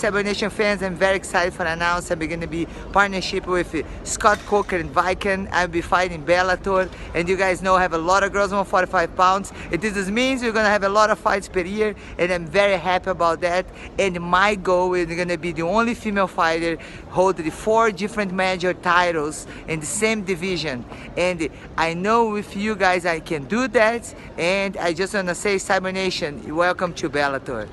Cyborg Nation fans, I'm very excited for announce I'm going to be partnership with Scott Coker and Viking. I'll be fighting Bellator, and you guys know I have a lot of girls on 45 pounds. This means we're going to have a lot of fights per year, and I'm very happy about that. And my goal is going to be the only female fighter hold the 4 different major titles in the same division. And I know with you guys I can do that, and I just want to say, Cyborg Nation, welcome to Bellator.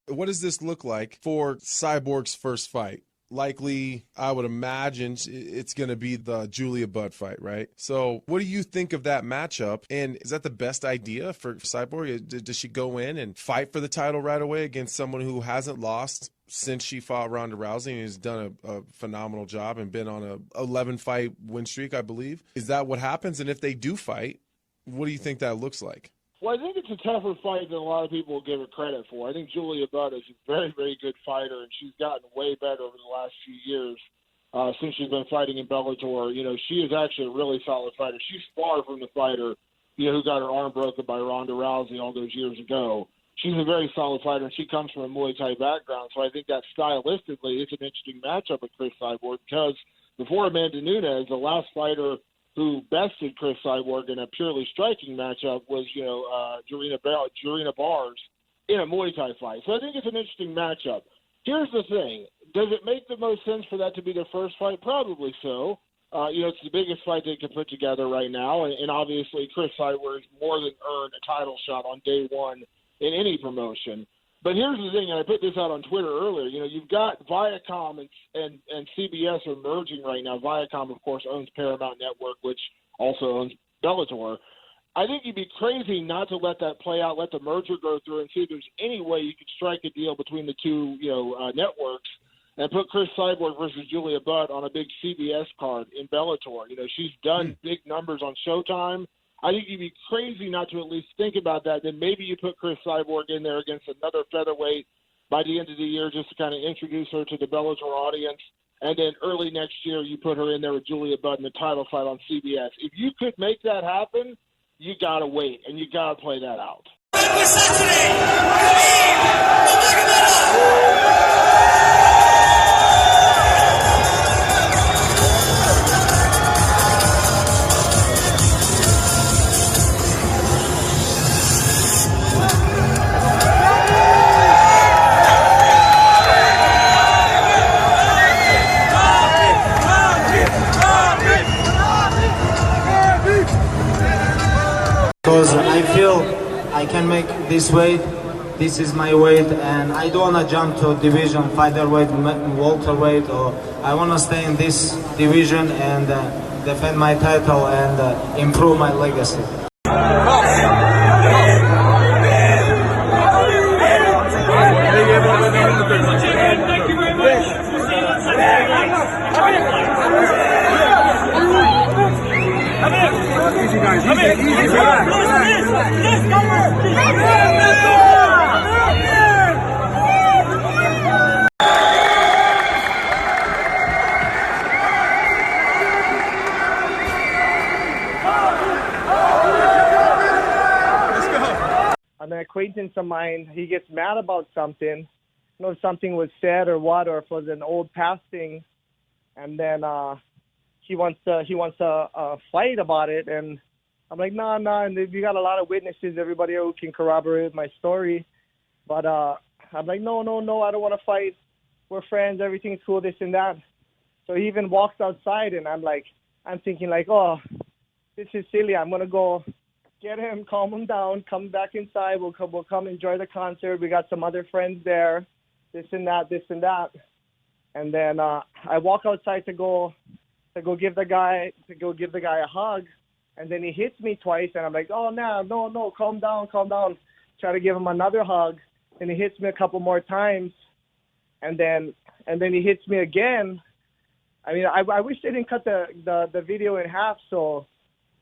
What does this look like for Cyborg's first fight? Likely, I would imagine it's going to be the Julia Budd fight, right? So what do you think of that matchup? And is that the best idea for Cyborg? Does she go in and fight for the title right away against someone who hasn't lost since she fought Ronda Rousey and has done a phenomenal job and been on a 11-fight win streak, I believe? Is that what happens? And if they do fight, what do you think that looks like? Well, I think it's a tougher fight than a lot of people will give her credit for. I think Julia Budd is a very, very good fighter, and she's gotten way better over the last few years since she's been fighting in Bellator. You know, she is actually a really solid fighter. She's far from the fighter, who got her arm broken by Ronda Rousey all those years ago. She's a very solid fighter, and she comes from a Muay Thai background, so I think that stylistically it's an interesting matchup with Cris Cyborg because before Amanda Nunes, the last fighter who bested Cris Cyborg in a purely striking matchup was, Jorina Bars in a Muay Thai fight. So I think it's an interesting matchup. Here's the thing. Does it make the most sense for that to be their first fight? Probably so. It's the biggest fight they can put together right now, and obviously Cris Cyborg has more than earned a title shot on day one in any promotion. But here's the thing, and I put this out on Twitter earlier. You've got Viacom and CBS are merging right now. Viacom, of course, owns Paramount Network, which also owns Bellator. I think you'd be crazy not to let that play out, let the merger go through, and see if there's any way you could strike a deal between the two, networks and put Cris Cyborg versus Julia Budd on a big CBS card in Bellator. She's done big numbers on Showtime. I think you'd be crazy not to at least think about that. Then maybe you put Cris Cyborg in there against another featherweight by the end of the year just to kind of introduce her to the Bellator audience. And then early next year, you put her in there with Julia Budd in the title fight on CBS. If you could make that happen, you got to wait, and you got to play that out. Because I feel I can make this weight, this is my weight, and I don't want to jump to division, featherweight, welterweight, or I want to stay in this division and defend my title and improve my legacy. Easy guys, easy, relax. An acquaintance of mine, he gets mad about something. I don't know if something was said or what, or if it was an old past thing, and then he wants to fight about it, and I'm like, nah, and we got a lot of witnesses, everybody who can corroborate my story, but I'm like, no, I don't want to fight. We're friends, everything's cool, this and that. So he even walks outside, and I'm thinking like, oh, this is silly. I'm gonna go get him, calm him down, come back inside. We'll come enjoy the concert. We got some other friends there, this and that, and then I walk outside to go give the guy a hug, and then he hits me twice, and I'm like, oh no, calm down. Try to give him another hug, and he hits me a couple more times, and then he hits me again. I mean, I wish they didn't cut the video in half, so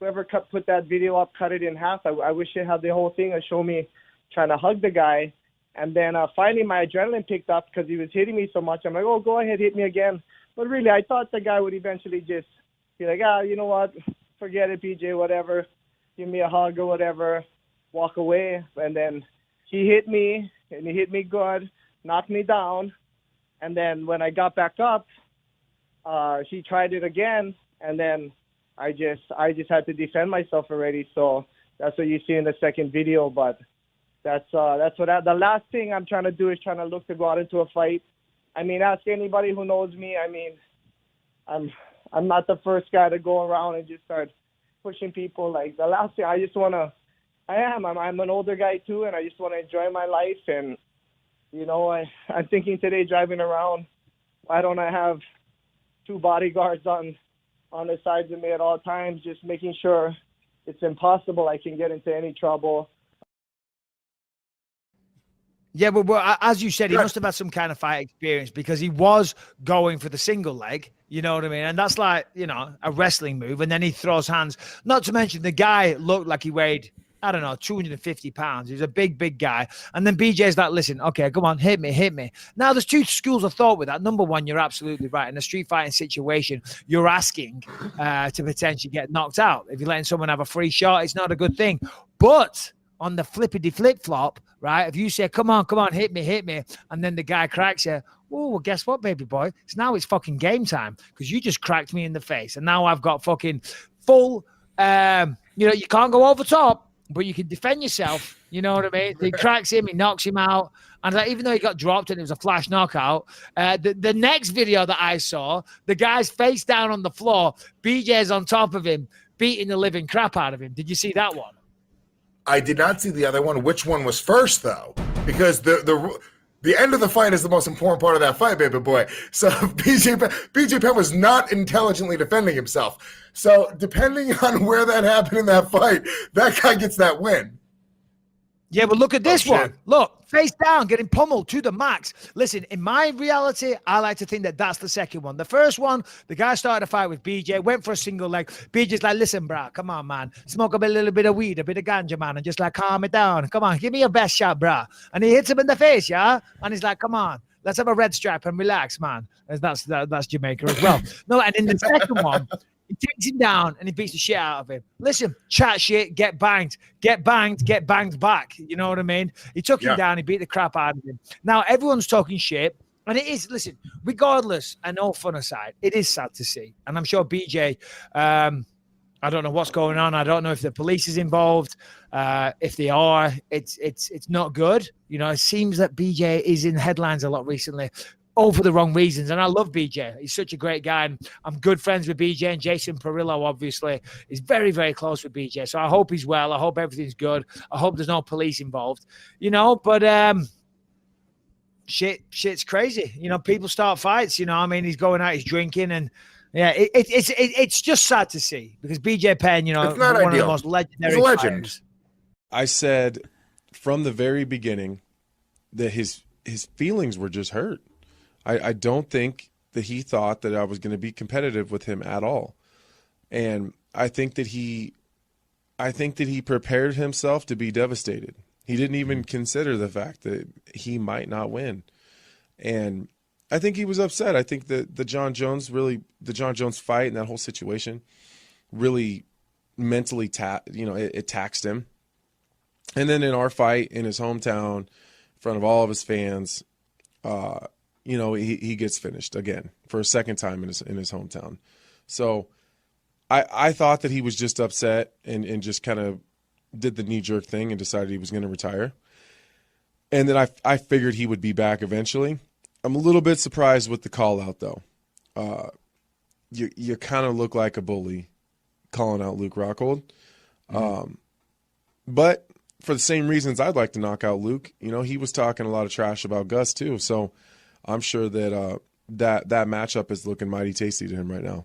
whoever put that video up, cut it in half. I wish they had the whole thing and show me trying to hug the guy. And then finally my adrenaline picked up because he was hitting me so much. I'm like, oh, go ahead, hit me again. But really, I thought the guy would eventually just be like, you know what, forget it, BJ, whatever. Give me a hug or whatever, walk away. And then he hit me, and he hit me good, knocked me down. And then when I got back up, she tried it again, and then I just had to defend myself already. So that's what you see in the second video. But that's what the last thing I'm trying to do is trying to look to go out into a fight. I mean, ask anybody who knows me. I mean, I'm not the first guy to go around and just start pushing people. Like the last thing, I'm an older guy too, and I just want to enjoy my life. And you know, I'm thinking today driving around, why don't I have 2 bodyguards on the sides of me at all times, just making sure it's impossible I can get into any trouble. Yeah, but as you said, he must have had some kind of fight experience because he was going for the single leg, you know what I mean? And that's like, you know, a wrestling move. And then he throws hands. Not to mention the guy looked like he weighed, I don't know, 250 pounds. He was a big, big guy. And then BJ's like, listen, okay, come on, hit me. Now, there's 2 schools of thought with that. Number one, you're absolutely right. In a street fighting situation, you're asking to potentially get knocked out. If you're letting someone have a free shot, it's not a good thing. But on the flippity flip-flop, right, if you say, come on, hit me, and then the guy cracks you, oh, well, guess what, baby boy? Now it's fucking game time because you just cracked me in the face. And now I've got fucking full, you know, you can't go over top, but you can defend yourself. You know what I mean? He cracks him, he knocks him out. And like, even though he got dropped and it was a flash knockout, the next video that I saw, the guy's face down on the floor, BJ's on top of him, beating the living crap out of him. Did you see that one? I did not see the other one. Which one was first, though? Because the end of the fight is the most important part of that fight, baby boy. So BJ Penn was not intelligently defending himself. So depending on where that happened in that fight, that guy gets that win. Yeah, but look at this one. Look, face down, getting pummeled to the max. Listen, in my reality, I like to think that that's the second one. The first one, the guy started a fight with BJ, went for a single leg. BJ's like, listen, bro, come on, man. Smoke a little bit of weed, a bit of ganja, man, and just like calm it down. Come on, give me your best shot, bro. And he hits him in the face, yeah? And he's like, come on, let's have a red stripe and relax, man. And that's Jamaica as well. No, and in the second one, he takes him down and he beats the shit out of him. Listen, chat shit, get banged back. You know what I mean? He took him down, he beat the crap out of him. Now, everyone's talking shit. And it is, listen, regardless, and all fun aside, it is sad to see. And I'm sure BJ, I don't know what's going on. I don't know if the police is involved. If they are, it's not good. You know, it seems that BJ is in headlines a lot recently. All for the wrong reasons. And I love BJ. He's such a great guy. And I'm good friends with BJ, and Jason Perillo, obviously, is very, very close with BJ. So I hope he's well. I hope everything's good. I hope there's no police involved, you know, but shit's crazy. You know, people start fights, you know, I mean, he's going out, he's drinking, and yeah, it's just sad to see because BJ Penn, you know, it's not one ideal. of the most legendary He's a legend. fighters. I said from the very beginning that his feelings were just hurt. I don't think that he thought that I was going to be competitive with him at all. And I think that he prepared himself to be devastated. He didn't even consider the fact that he might not win. And I think he was upset. I think that the John Jones fight and that whole situation really mentally it taxed him. And then in our fight in his hometown, in front of all of his fans, you know, he gets finished again for a second time in his hometown. So I thought that he was just upset and just kind of did the knee-jerk thing and decided he was going to retire. And then I figured he would be back eventually. I'm a little bit surprised with the call-out, though. You kind of look like a bully calling out Luke Rockhold. But for the same reasons I'd like to knock out Luke, you know, he was talking a lot of trash about Gus, too. So I'm sure that that matchup is looking mighty tasty to him right now.